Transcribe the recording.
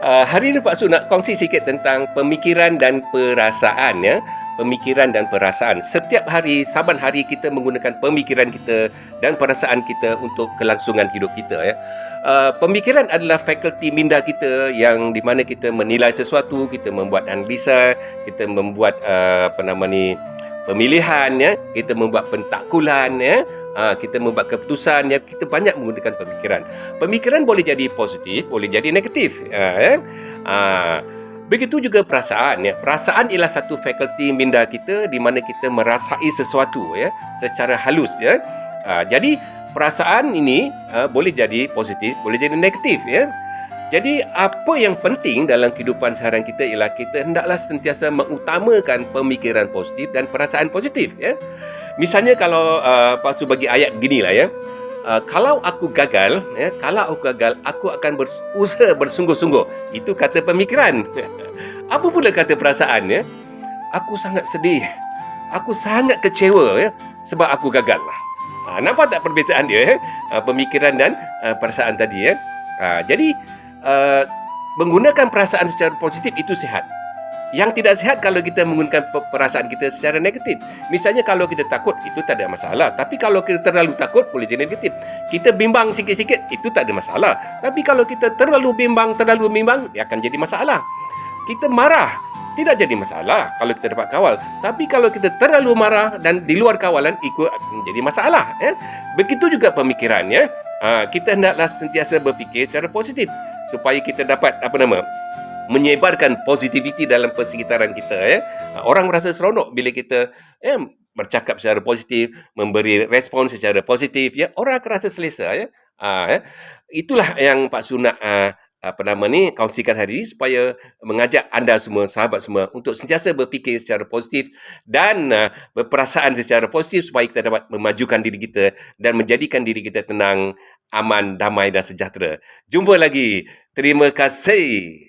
Hari ini Pak Su nak kongsi sikit tentang pemikiran dan perasaan ya. Pemikiran dan perasaan. Setiap hari, saban hari kita menggunakan pemikiran kita dan perasaan kita untuk kelangsungan hidup kita ya. Pemikiran adalah fakulti minda kita yang di mana kita menilai sesuatu, kita membuat analisa, kita membuat pemilihan ya, kita membuat pentakkulan ya. Kita membuat keputusan yang kita banyak menggunakan pemikiran. Pemikiran boleh jadi positif, boleh jadi negatif. Begitu juga perasaan. Ya. Perasaan ialah satu fakulti minda kita di mana kita merasai sesuatu ya, secara halus. Ya. Jadi perasaan ini boleh jadi positif, boleh jadi negatif. Ya. Jadi apa yang penting dalam kehidupan seharian kita ialah kita hendaklah sentiasa mengutamakan pemikiran positif dan perasaan positif. Ya. Misalnya kalau Pak Su bagi ayat beginilah ya. Kalau aku gagal, aku akan berusaha bersungguh-sungguh. Itu kata pemikiran. Apa pula kata perasaan ya? Aku sangat sedih. Aku sangat kecewa ya sebab aku gagal. Nampak tak perbezaan dia? Pemikiran dan perasaan tadi ya. Jadi menggunakan perasaan secara positif itu sihat. Yang tidak sihat kalau kita menggunakan perasaan kita secara negatif. Misalnya kalau kita takut, itu tak ada masalah. Tapi kalau kita terlalu takut, boleh jadi negatif. Kita bimbang sikit-sikit, itu tak ada masalah. Tapi kalau kita terlalu bimbang, dia akan jadi masalah. Kita marah, tidak jadi masalah kalau kita dapat kawal. Tapi kalau kita terlalu marah dan di luar kawalan, itu akan jadi masalah. Ya? Begitu juga pemikirannya. Kita hendaklah sentiasa berfikir secara positif supaya kita dapat menyebarkan positivity dalam persekitaran kita ya. Orang merasa seronok bila kita bercakap secara positif, memberi respon secara positif ya. Orang akan rasa selesa ya. Itulah yang Pak Su nak kongsikan hari ini supaya mengajak anda semua, sahabat semua untuk sentiasa berfikir secara positif dan berperasaan secara positif supaya kita dapat memajukan diri kita dan menjadikan diri kita tenang, aman, damai dan sejahtera. Jumpa lagi. Terima kasih.